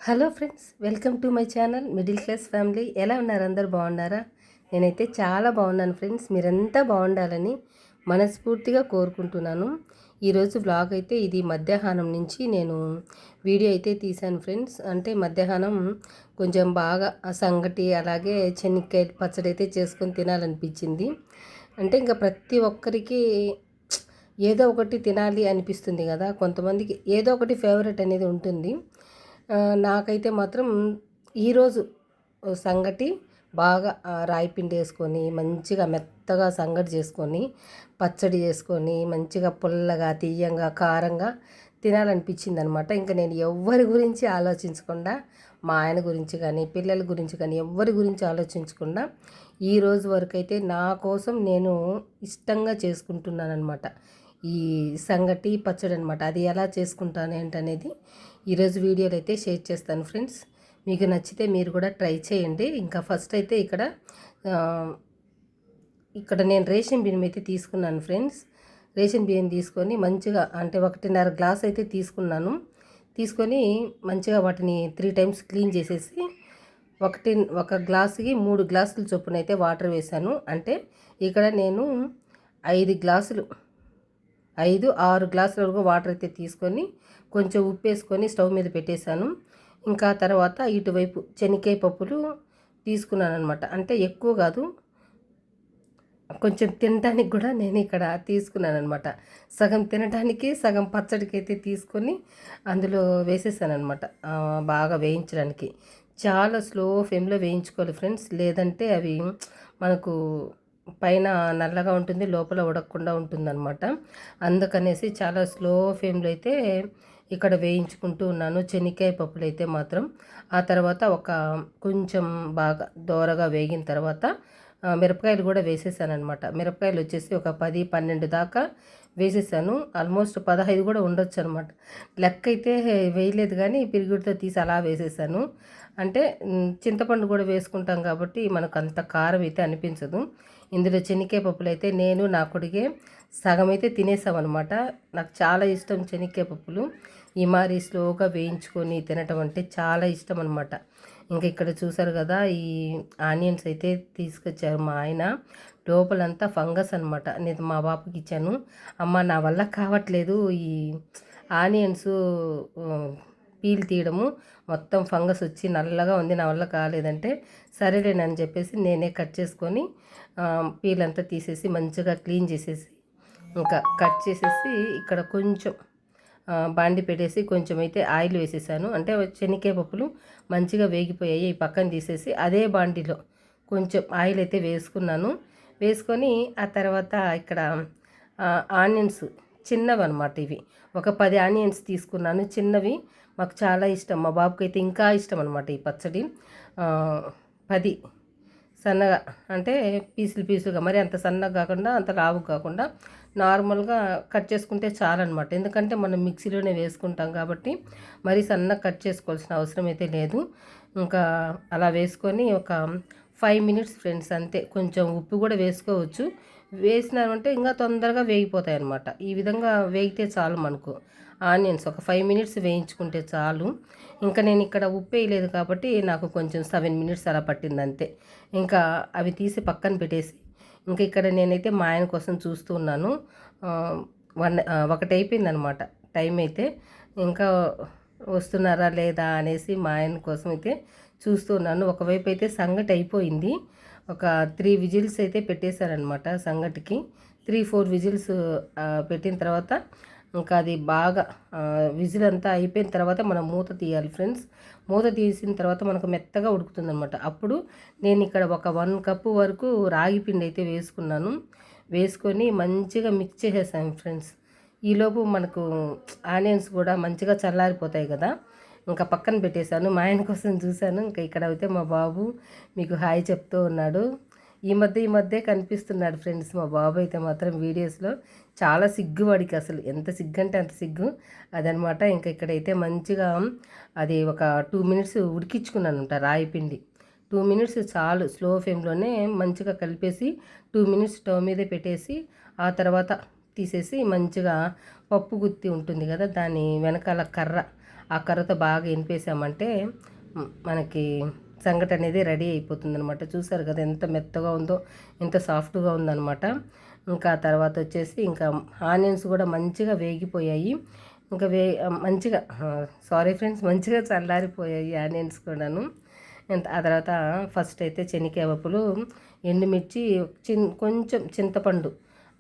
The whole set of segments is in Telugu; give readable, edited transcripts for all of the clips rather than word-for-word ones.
Hello friends, welcome to my channel middle class family. ఎలా ఉన్నారు? అందరు బాగున్నారా? నేనైతే చాలా బాగున్నాను ఫ్రెండ్స్. మీరంతా బాగుండాలని మనస్ఫూర్తిగా కోరుకుంటున్నాను. ఈరోజు బ్లాగ్ అయితే ఇది మధ్యాహ్నం నుంచి నేను వీడియో అయితే తీశాను ఫ్రెండ్స్. అంటే మధ్యాహ్నం కొంచెం బాగా సంగటి అలాగే చెనిక్కాయ పచ్చడి అయితే చేసుకొని తినాలనిపించింది. అంటే ఇంకా ప్రతి ఒక్కరికి ఏదో ఒకటి తినాలి అనిపిస్తుంది కదా. కొంతమందికి ఏదో ఒకటి ఫేవరెట్ అనేది ఉంటుంది. నాకైతే మాత్రం ఈరోజు సంగటి బాగా రాయి పిండి వేసుకొని మంచిగా మెత్తగా సంగటి చేసుకొని పచ్చడి చేసుకొని మంచిగా పుల్లగా తీయంగా కారంగా తినాలనిపించింది అనమాట. ఇంకా నేను ఎవ్వరి గురించి ఆలోచించకుండా, మా ఆయన గురించి కానీ పిల్లల గురించి కానీ ఎవ్వరి గురించి ఆలోచించకుండా ఈ రోజు వరకు అయితే నా కోసం నేను ఇష్టంగా చేసుకుంటున్నాను అనమాట. ఈ సంగటి పచ్చడి అనమాట. అది ఎలా చేసుకుంటాను ఏంటనేది ఈరోజు వీడియోలో అయితే షేర్ చేస్తాను ఫ్రెండ్స్. మీకు నచ్చితే మీరు కూడా ట్రై చేయండి. ఇంకా ఫస్ట్ అయితే ఇక్కడ నేను రేషన్ బియ్యం అయితే తీసుకున్నాను ఫ్రెండ్స్. రేషన్ బియ్యం తీసుకొని మంచిగా అంటే 1.5 గ్లాస్ అయితే తీసుకొని మంచిగా వాటిని 3 టైమ్స్ క్లీన్ చేసేసి ఒక గ్లాసుకి 3 గ్లాసుల చొప్పున అయితే వాటర్ వేశాను. అంటే ఇక్కడ నేను 5 గ్లాసులు 6 గ్లాసుల వరకు వాటర్ అయితే తీసుకొని కొంచెం ఉప్పు వేసుకొని స్టవ్ మీద పెట్టేశాను. ఇంకా తర్వాత ఇటువైపు శనగకాయ పప్పులు తీసుకున్నాను అనమాట. అంటే ఎక్కువ కాదు, కొంచెం తినడానికి కూడా నేను ఇక్కడ తీసుకున్నాను అనమాట. సగం తినడానికి సగం పచ్చడికి అయితే తీసుకొని అందులో వేసేసాను అనమాట. బాగా వేయించడానికి చాలా స్లో ఫ్లేమ్లో వేయించుకోవాలి ఫ్రెండ్స్. లేదంటే అవి మనకు పైన నల్లగా ఉంటుంది, లోపల ఉడకకుండా ఉంటుందన్నమాట. అందుకనేసి చాలా స్లో ఫ్లేమ్లో అయితే ఇక్కడ వేయించుకుంటూ ఉన్నాను శనగకాయ పప్పులు అయితే మాత్రం. ఆ తర్వాత కొంచెం బాగా దోరగా వేగిన తర్వాత మిరపకాయలు కూడా వేసేసాను అనమాట. మిరపకాయలు వచ్చేసి ఒక 10-12 దాకా వేసేసాను. ఆల్మోస్ట్ 15 కూడా ఉండొచ్చు అనమాట. లెక్క అయితే వేయలేదు, కానీ పిరిగుడితో తీసి అలా వేసేసాను. అంటే చింతపండు కూడా వేసుకుంటాం కాబట్టి మనకు అంత కారం అయితే అనిపించదు. ఇందులో శనగకాయ పప్పులు అయితే నేను నా కొడుకే సగం అయితే తినేసామన్నమాట. నాకు చాలా ఇష్టం శనగకాయ పప్పులు. ఈ మరి స్లోగా వేయించుకొని తినటం అంటే చాలా ఇష్టం అనమాట. ఇంకా ఇక్కడ చూసారు కదా, ఈ ఆనియన్స్ అయితే తీసుకొచ్చారు మా ఆయన. లోపలంతా ఫంగస్ అనమాట. నేను మా బాబుకి ఇచ్చాను. అమ్మ నా వల్ల కావట్లేదు ఈ ఆనియన్స్ పీల్ తీయడము, మొత్తం ఫంగస్ వచ్చి నల్లగా ఉంది, నా వల్ల కాలేదంటే సరేలేనని చెప్పేసి నేనే కట్ చేసుకొని పీల్ అంతా తీసేసి మంచిగా క్లీన్ చేసేసి ఇంకా కట్ చేసేసి ఇక్కడ కొంచెం బాండి పెట్టేసి కొంచెం అయితే ఆయిల్ వేసేసాను. అంటే శనగకాయ పప్పులు మంచిగా వేగిపోయాయి. ఈ పక్కన తీసేసి అదే బాండిలో కొంచెం ఆయిల్ అయితే వేసుకొని ఆ తర్వాత ఇక్కడ ఆనియన్స్ చిన్నవి అనమాట. ఇవి ఒక 10 ఆనియన్స్ తీసుకున్నాను, చిన్నవి. మాకు చాలా ఇష్టం, మా బాబుకి అయితే ఇంకా ఇష్టం అనమాట ఈ పచ్చడి. 10 సన్నగా అంటే పీసులుగా, మరి అంత సన్నగా కాకుండా అంత లావు కాకుండా నార్మల్గా కట్ చేసుకుంటే చాలన్నమాట. ఎందుకంటే మనం మిక్సీలోనే వేసుకుంటాం కాబట్టి మరి సన్నగా కట్ చేసుకోవాల్సిన అవసరం అయితే లేదు. ఇంకా అలా వేసుకొని ఒక 5 మినిట్స్ ఫ్రెండ్స్ అంతే. కొంచెం ఉప్పు కూడా వేసుకోవచ్చు. వేసినామంటే ఇంకా తొందరగా వేగిపోతాయి అన్నమాట. ఈ విధంగా వేగితే చాలు మనకు. ఆనియన్స్ ఒక 5 మినిట్స్ వేయించుకుంటే చాలు. ఇంకా నేను ఇక్కడ ఉప్పు వేయలేదు కాబట్టి నాకు కొంచెం 7 మినిట్స్ అలా పట్టింది అంతే. ఇంకా అవి తీసి పక్కన పెట్టేసి ఇంకా ఇక్కడ నేనైతే మా ఆయన కోసం చూస్తూ ఉన్నాను. 1 అయిపోయిందనమాట టైం అయితే. ఇంకా వస్తున్నారా లేదా అనేసి మా ఆయన కోసం అయితే చూస్తూ ఉన్నాను. ఒకవైపు అయితే సంగటి అయిపోయింది. ఒక 3 విజిల్స్ అయితే పెట్టేశారనమాట సంగటికి. 3-4 విజిల్స్ పెట్టిన తర్వాత ఇంకా అది బాగా విజిల్ అంతా అయిపోయిన తర్వాత మనం మూత తీయాలి ఫ్రెండ్స్. మూత తీసిన తర్వాత మనకు మెత్తగా ఉడుకుతుందనమాట. అప్పుడు నేను ఇక్కడ ఒక 1 కప్పు వరకు రాగి పిండి అయితే వేసుకొని మంచిగా మిక్స్ చేసేసాను ఫ్రెండ్స్. ఈలోపు మనకు ఆనియన్స్ కూడా మంచిగా చల్లారిపోతాయి కదా. ఇంకా పక్కన పెట్టేశాను. మా ఆయన కోసం చూశాను. ఇంకా ఇక్కడ అయితే మా బాబు మీకు హాయ్ చెప్తూ ఉన్నాడు. ఈ మధ్య కనిపిస్తున్నాడు ఫ్రెండ్స్ మా బాబు అయితే మాత్రం వీడియోస్లో. చాలా సిగ్గు వాడికి, అసలు ఎంత సిగ్గు అంటే అంత సిగ్గు అదనమాట. ఇంకా ఇక్కడైతే మంచిగా అది ఒక 2 మినిట్స్ ఉడికించుకున్నాను రాయి పిండి. 2 మినిట్స్ చాలు. స్లో ఫ్లేమ్లోనే మంచిగా కలిపేసి 2 మినిట్స్ స్టవ్ మీదే పెట్టేసి ఆ తర్వాత తీసేసి మంచిగా పప్పు గుత్తి ఉంటుంది కదా, దాని వెనకాల కర్ర ఆ కర్రతో బాగా ఎనిపేసామంటే మనకి సంగటి అనేది రెడీ అయిపోతుంది అనమాట. చూసారు కదా ఎంత మెత్తగా ఉందో, ఎంత సాఫ్ట్గా ఉందన్నమాట. ఇంకా తర్వాత వచ్చేసి ఇంకా ఆనియన్స్ కూడా మంచిగా వేగిపోయాయి. ఇంకా మంచిగా సారీ ఫ్రెండ్స్, మంచిగా చల్లారిపోయాయి ఆనియన్స్ కూడాను. ఆ తర్వాత ఫస్ట్ అయితే శనగకాయ పప్పులు, ఎండుమిర్చి, కొంచెం చింతపండు,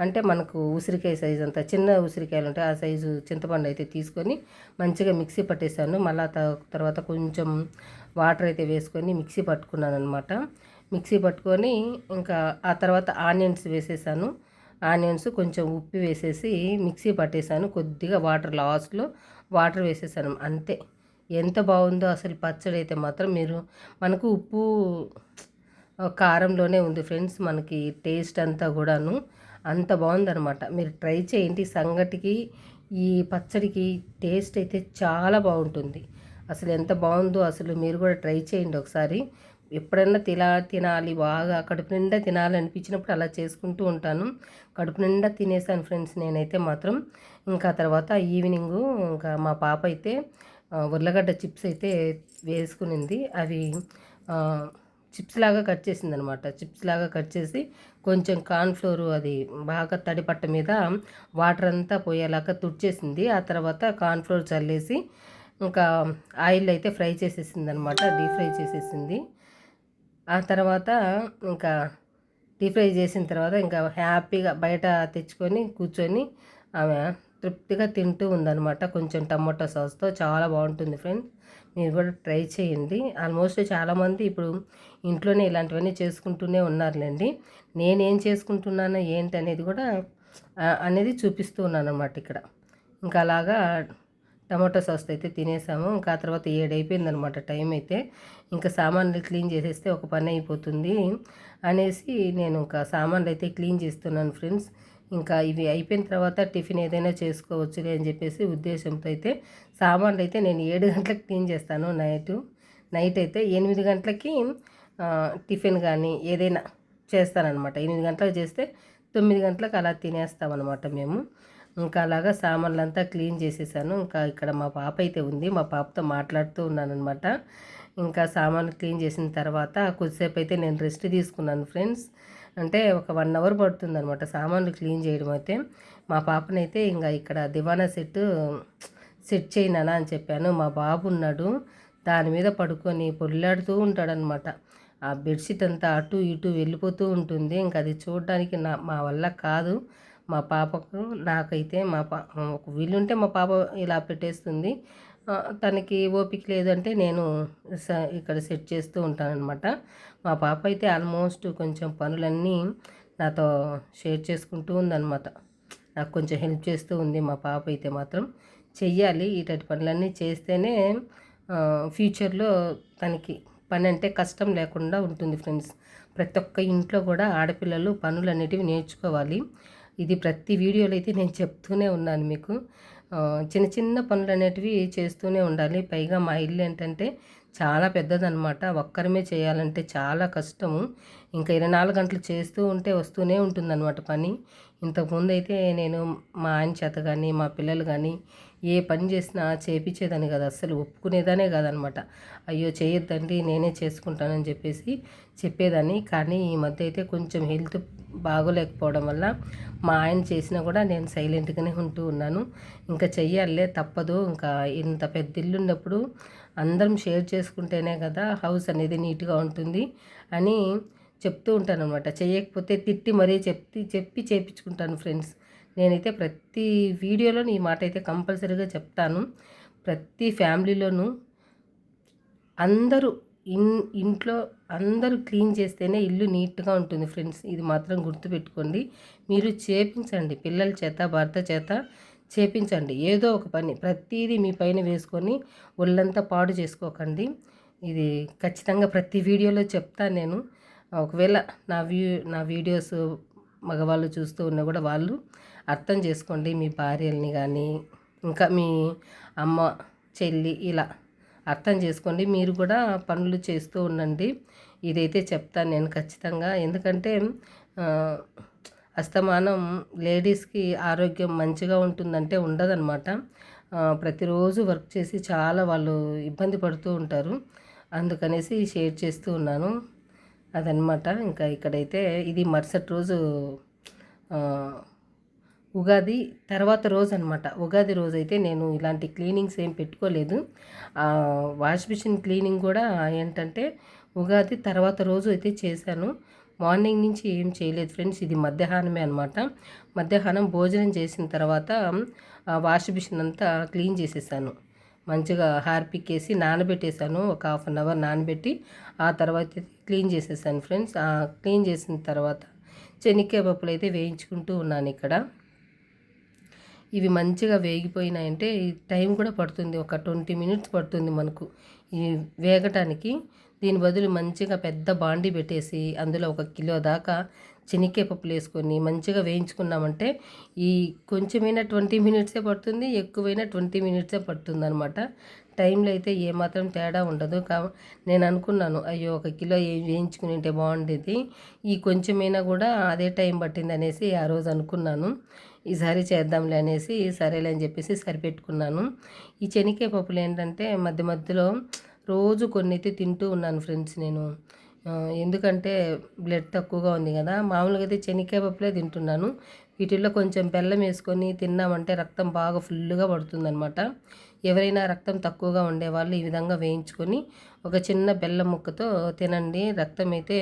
అంటే మనకు ఉసిరికాయ సైజు అంతా చిన్న ఉసిరికాయలు ఉంటాయి ఆ సైజు చింతపండు అయితే తీసుకొని మంచిగా మిక్సీ పట్టేశాను. మళ్ళీ తర్వాత కొంచెం వాటర్ అయితే వేసుకొని మిక్సీ పట్టుకున్నాను అనమాట. మిక్సీ పట్టుకొని ఇంకా ఆ తర్వాత ఆనియన్స్ వేసేసాను. ఆనియన్స్ కొంచెం ఉప్పు వేసేసి మిక్సీ పట్టేశాను. కొద్దిగా వాటర్ లాస్ట్లో వాటర్ వేసేసాను అంతే. ఎంత బాగుందో అసలు పచ్చడి అయితే మాత్రం మనకు ఉప్పు కారంలోనే ఉంది ఫ్రెండ్స్, మనకి టేస్ట్ అంతా కూడాను అంత బాగుందనమాట. మీరు ట్రై చేయండి. సంగటికి ఈ పచ్చడికి టేస్ట్ అయితే చాలా బాగుంటుంది. అసలు ఎంత బాగుందో అసలు మీరు కూడా ట్రై చేయండి ఒకసారి. ఎప్పుడన్నా తినాలి బాగా కడుపు నిండా తినాలనిపించినప్పుడు అలా చేసుకుంటూ ఉంటాను. కడుపు నిండా తినేసాను ఫ్రెండ్స్ నేనైతే మాత్రం. ఇంకా తర్వాత ఈవినింగు ఇంకా మా పాప అయితే ఉర్లగడ్డ చిప్స్ అయితే వేసుకునింది. అవి చిప్స్ లాగా కట్ చేసింది అనమాట. చిప్స్ లాగా కట్ చేసి కొంచెం కార్న్ఫ్లోరు అది బాగా తడిపట్ట మీద వాటర్ అంతా పోయేలాగా తుడిచేసింది. ఆ తర్వాత కార్న్ఫ్లోర్ చల్లేసి ఇంకా ఆయిల్ అయితే ఫ్రై చేసేసింది అనమాట, డీప్ ఫ్రై చేసేసింది. ఆ తర్వాత ఇంకా డీప్ ఫ్రై చేసిన తర్వాత ఇంకా హ్యాపీగా బయట తెచ్చుకొని కూర్చొని ఆమె తృప్తిగా తింటూ ఉందన్నమాట. కొంచెం టమాటో సాస్తో చాలా బాగుంటుంది ఫ్రెండ్స్, మీరు కూడా ట్రై చేయండి. ఆల్మోస్ట్ చాలామంది ఇప్పుడు ఇంట్లోనే ఇలాంటివన్నీ చేసుకుంటూనే ఉన్నారులేండి. నేనేం చేసుకుంటున్నానో ఏంటి అనేది కూడా అనేది చూపిస్తూ ఉన్నాను అనమాట ఇక్కడ. ఇంకా అలాగా టమాటో సాస్ అయితే తినేసాము. ఇంకా ఆ తర్వాత 7 అయిపోయిందనమాట టైం అయితే. ఇంకా సామాన్లు క్లీన్ చేసేస్తే ఒక పని అయిపోతుంది అనేసి నేను ఇంకా సామాన్లు అయితే క్లీన్ చేస్తున్నాను ఫ్రెండ్స్. ఇంకా ఇవి అయిపోయిన తర్వాత టిఫిన్ ఏదైనా చేసుకోవచ్చులే అని చెప్పేసి ఉద్దేశంతో అయితే సామాన్లు అయితే నేను 7 గంటలకు క్లీన్ చేస్తాను. నైట్ అయితే 8 గంటలకి టిఫిన్ కానీ ఏదైనా చేస్తానన్నమాట. 8 గంటలకు చేస్తే 9 గంటలకు అలా తినేస్తామన్నమాట మేము. ఇంకా అలాగా సామాన్లంతా క్లీన్ చేసేసాను. ఇంకా ఇక్కడ మా పాప అయితే ఉంది, మా పాపతో మాట్లాడుతూ ఉన్నానమాట. ఇంకా సామాన్లు క్లీన్ చేసిన తర్వాత కొద్దిసేపు అయితే నేను రెస్ట్ తీసుకున్నాను ఫ్రెండ్స్. అంటే ఒక 1 అవర్ పడుతుంది అనమాట సామాన్లు క్లీన్ చేయడం అయితే. మా పాపనైతే ఇంకా ఇక్కడ దివానా సెట్ చేయనా అని చెప్పాను. మా బాబు ఉన్నాడు, దాని మీద పడుకొని పొల్లాడుతూ ఉంటాడనమాట. ఆ బెడ్షీట్ అంతా అటు ఇటు వెళ్ళిపోతూ ఉంటుంది. ఇంకా అది చూడడానికి మా వల్ల కాదు. మా పాపకు నాకైతే ఒక వీలుంటే మా పాప ఇలా పెట్టేస్తుంది. తనకి ఓపిక లేదంటే నేను ఇక్కడ సెట్ చేస్తూ ఉంటానన్నమాట. మా పాప అయితే ఆల్మోస్ట్ కొంచెం పనులన్నీ నాతో షేర్ చేసుకుంటూ ఉందన్నమాట. నాకు కొంచెం హెల్ప్ చేస్తూ ఉంది మా పాప అయితే మాత్రం. చెయ్యాలి, ఇటువంటి పనులన్నీ చేస్తేనే ఫ్యూచర్లో తనకి పని అంటే కష్టం లేకుండా ఉంటుంది ఫ్రెండ్స్. ప్రతి ఒక్క ఇంట్లో కూడా ఆడపిల్లలు పనులు అనేటివి నేర్చుకోవాలి. ఇది ప్రతి వీడియోలో అయితే నేను చెప్తూనే ఉన్నాను మీకు. చిన్న చిన్న పనులు అనేటివి చేస్తూనే ఉండాలి. పైగా మా ఇల్లు ఏంటంటే చాలా పెద్దదన్నమాట. ఒక్కరమే చేయాలంటే చాలా కష్టము. ఇంకా 24 గంటలు చేస్తూ ఉంటే వస్తూనే ఉంటుందన్నమాట పని. ఇంతకుముందు అయితే నేను మా ఆయన చేత కానీ మా పిల్లలు కానీ ఏ పని చేసినా చేపించేదాన్ని కదా, అస్సలు ఒప్పుకునేదానే కాదనమాట. అయ్యో చేయొద్దండి నేనే చేసుకుంటానని చెప్పేసి చెప్పేదాన్ని. కానీ ఈ మధ్య అయితే కొంచెం హెల్త్ బాగోలేకపోవడం వల్ల మా ఆయన చేసినా కూడా నేను సైలెంట్గానే ఉంటూ ఉన్నాను. ఇంకా చెయ్యాలే తప్పదు. ఇంకా ఇంత పెద్ద ఇల్లు ఉన్నప్పుడు అందరం షేర్ చేసుకుంటేనే కదా హౌస్ అనేది నీట్గా ఉంటుంది అని చెప్తూ ఉంటాను అనమాట. చేయకపోతే తిట్టి మరీ చెప్పి చేయించుకుంటాను ఫ్రెండ్స్. నేనైతే ప్రతి వీడియోలో ఈ మాట అయితే కంపల్సరీగా చెప్తాను. ప్రతి ఫ్యామిలీలోనూ అందరూ ఇంట్లో అందరూ క్లీన్ చేస్తేనే ఇల్లు నీట్గా ఉంటుంది ఫ్రెండ్స్. ఇది మాత్రం గుర్తుపెట్టుకోండి. మీరు చేపించండి, పిల్లల చేత భర్త చేత చేపించండి ఏదో ఒక పని. ప్రతిదీ మీ పైన వేసుకొని ఒళ్ళంతా పాడు చేసుకోకండి. ఇది ఖచ్చితంగా ప్రతి వీడియోలో చెప్తాను నేను. ఒకవేళ నా వీడియోస్ మగవాళ్ళు చూస్తూ ఉన్నా కూడా వాళ్ళు అర్థం చేసుకోండి. మీ భార్యల్ని కానీ ఇంకా మీ అమ్మ చెల్లి ఇలా అర్థం చేసుకోండి. మీరు కూడా పనులు చేస్తూ ఉండండి. ఇదైతే చెప్తాను నేను ఖచ్చితంగా. ఎందుకంటే అస్తమానం లేడీస్కి ఆరోగ్యం మంచిగా ఉంటుందంటే ఉండదన్నమాట. ప్రతిరోజు వర్క్ చేసి చాలా వాళ్ళు ఇబ్బంది పడుతూ ఉంటారు. అందుకనేసి షేర్ చేస్తూ ఉన్నాను. అదనమాట. ఇంకా ఇక్కడైతే ఇది మరుసటి రోజు ఉగాది తర్వాత రోజు అనమాట. ఉగాది రోజైతే నేను ఇలాంటి క్లీనింగ్స్ ఏం పెట్టుకోలేదు. వాష్ మిషన్ క్లీనింగ్ కూడా ఏంటంటే ఉగాది తర్వాత రోజు అయితే చేశాను. మార్నింగ్ నుంచి ఏం చేయలేదు ఫ్రెండ్స్. ఇది మధ్యాహ్నమే అనమాట. మధ్యాహ్నం భోజనం చేసిన తర్వాత వాష్ మిషన్ అంతా క్లీన్ చేసేసాను. మంచిగా హార్పిక్ వేసి నానబెట్టేశాను. ఒక హాఫ్ అన్ అవర్ నానబెట్టి ఆ తర్వాత క్లీన్ చేసేసాను ఫ్రెండ్స్. క్లీన్ చేసిన తర్వాత చెనిక్కాయ పప్పులు అయితే వేయించుకుంటూ ఉన్నాను ఇక్కడ. ఇవి మంచిగా వేగిపోయినాయంటే టైం కూడా పడుతుంది. ఒక 20 మినిట్స్ పడుతుంది మనకు ఈ వేగటానికి. దీని బదులు మంచిగా పెద్ద బాండీ పెట్టేసి అందులో 1 కిలో దాకా చెనిక్కాయ పప్పులు వేసుకొని మంచిగా వేయించుకున్నామంటే ఈ కొంచెమైనా 20 మినిట్సే పడుతుంది, ఎక్కువైనా 20 మినిట్సే పడుతుంది అనమాట. టైంలో అయితే ఏమాత్రం తేడా ఉండదు. నేను అనుకున్నాను, అయ్యో 1 కిలో వేయించుకుని ఉంటే బాగుండేది, ఈ కొంచెమైనా కూడా అదే టైం పట్టింది అనేసి ఆ రోజు అనుకున్నాను. ఈసారి చేద్దాంలే అనేసి సరేలే అని చెప్పేసి సరిపెట్టుకున్నాను. ఈ చెనిక్కాయ పప్పులు ఏంటంటే మధ్య మధ్యలో రోజు కొన్ని అయితే తింటూ ఉన్నాను ఫ్రెండ్స్ నేను. ఎందుకంటే బ్లడ్ తక్కువగా ఉంది కదా. మామూలుగా అయితే చెనిక్కాయ పప్పులే తింటున్నాను. వీటిల్లో కొంచెం బెల్లం వేసుకొని తిన్నామంటే రక్తం బాగా ఫుల్గా పడుతుందనమాట. ఎవరైనా రక్తం తక్కువగా ఉండేవాళ్ళు ఈ విధంగా వేయించుకొని ఒక చిన్న బెల్లం ముక్కతో తినండి. రక్తం అయితే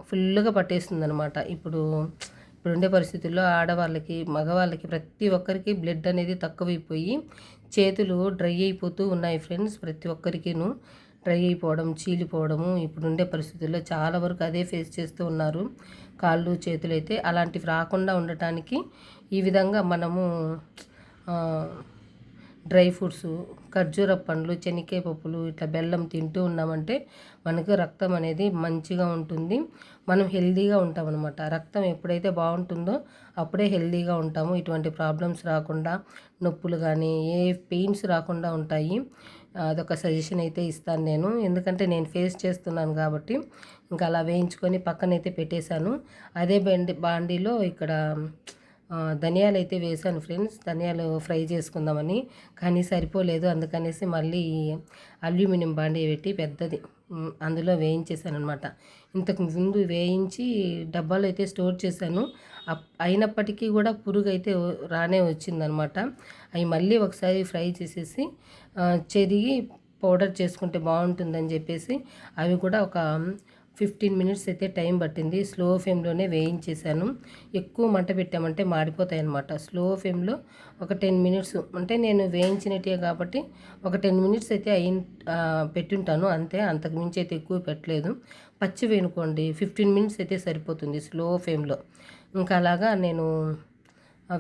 ఫుల్గా పట్టేస్తుందనమాట. ఇప్పుడుండే పరిస్థితుల్లో ఆడవాళ్ళకి, మగవాళ్ళకి ప్రతి ఒక్కరికి బ్లడ్ అనేది తక్కువైపోయి చేతులు డ్రై అయిపోతూ ఉన్నాయి ఫ్రెండ్స్. ప్రతి ఒక్కరికిను డ్రై అయిపోవడం, చీలిపోవడము ఇప్పుడుండే పరిస్థితుల్లో చాలా వరకు అదే ఫేస్ చేస్తూ ఉన్నారు. కాళ్ళు చేతులు అయితే అలాంటివి రాకుండా ఉండటానికి ఈ విధంగా మనము డ్రై ఫ్రూట్స్, ఖర్జూర పండ్లు, చెనిక్కాయ పప్పులు ఇట్లా బెల్లం తింటూ ఉన్నామంటే మనకు రక్తం అనేది మంచిగా ఉంటుంది. మనం హెల్తీగా ఉంటాం అనమాట. రక్తం ఎప్పుడైతే బాగుంటుందో అప్పుడే హెల్తీగా ఉంటాము. ఇటువంటి ప్రాబ్లమ్స్ రాకుండా, నొప్పులు కానీ ఏ పెయిన్స్ రాకుండా ఉంటాయి. అదొక సజెషన్ అయితే ఇస్తాను నేను. ఎందుకంటే నేను ఫేస్ చేస్తున్నాను కాబట్టి ఇంకా అలా వేయించుకొని పక్కనైతే పెట్టేశాను. అదే బాండీలో ఇక్కడ ధనియాలు అయితే వేసాను ఫ్రెండ్స్. ధనియాలు ఫ్రై చేసుకుందామని, కానీ సరిపోలేదు. అందుకనేసి మళ్ళీ అల్యూమినియం బాండీ పెట్టి పెద్దది అందులో వేయించేసాను అనమాట. ఇంతకు ముందు వేయించి డబ్బాలో అయితే స్టోర్ చేశాను. అయినప్పటికీ కూడా పురుగు అయితే రానే వచ్చిందనమాట. అవి మళ్ళీ ఒకసారి ఫ్రై చేసేసి చెరిగి పౌడర్ చేసుకుంటే బాగుంటుందని చెప్పేసి అవి కూడా ఒక 15 మినిట్స్ అయితే టైం పట్టింది. స్లో ఫ్లేమ్లోనే వేయించేసాను. ఎక్కువ మంట పెట్టామంటే మాడిపోతాయి అన్నమాట. స్లో ఫ్లేమ్లో ఒక 10 మినిట్స్, అంటే నేను వేయించినట్టే కాబట్టి ఒక 10 మినిట్స్ అయితే పెట్టుంటాను అంతే. అంతకు మించి అయితే ఎక్కువ పెట్టలేదు. పచ్చి వేనుకోండి 15 మినిట్స్ అయితే సరిపోతుంది స్లో ఫ్లేమ్లో. ఇంకా అలాగా నేను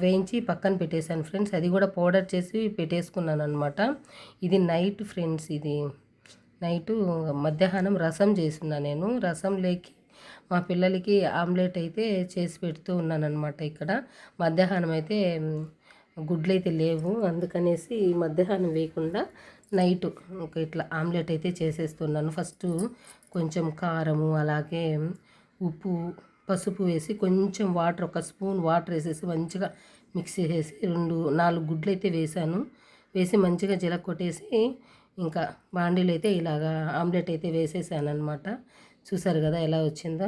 వేయించి పక్కన పెట్టేశాను ఫ్రెండ్స్. అది కూడా పౌడర్ చేసి పెట్టేసుకున్నాను అనమాట. ఇది నైట్ ఫ్రెండ్స్. ఇది నైటు మధ్యాహ్నం రసం చేస్తున్నా నేను. రసంలోకి మా పిల్లలకి ఆమ్లెట్ అయితే చేసి పెడుతూ ఉన్నానన్నమాట. ఇక్కడ మధ్యాహ్నం అయితే గుడ్లు అయితే లేవు, అందుకనేసి మధ్యాహ్నం వేయకుండా నైటు ఇట్లా ఆమ్లెట్ అయితే చేసేస్తున్నాను. ఫస్ట్ కొంచెం కారము, అలాగే ఉప్పు, పసుపు వేసి కొంచెం వాటర్, ఒక స్పూన్ వాటర్ వేసేసి మంచిగా మిక్స్ చేసేసి 4 గుడ్లు అయితే వేసాను. వేసి మంచిగా కొట్టేసి ఇంకా బాండీలో అయితే ఇలాగా ఆమ్లెట్ అయితే వేసేసాను అనమాట. చూసారు కదా ఎలా వచ్చిందో,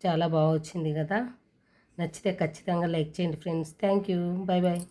చాలా బాగా వచ్చింది కదా. నచ్చితే ఖచ్చితంగా లైక్ చేయండి friends. Thank you. Bye bye.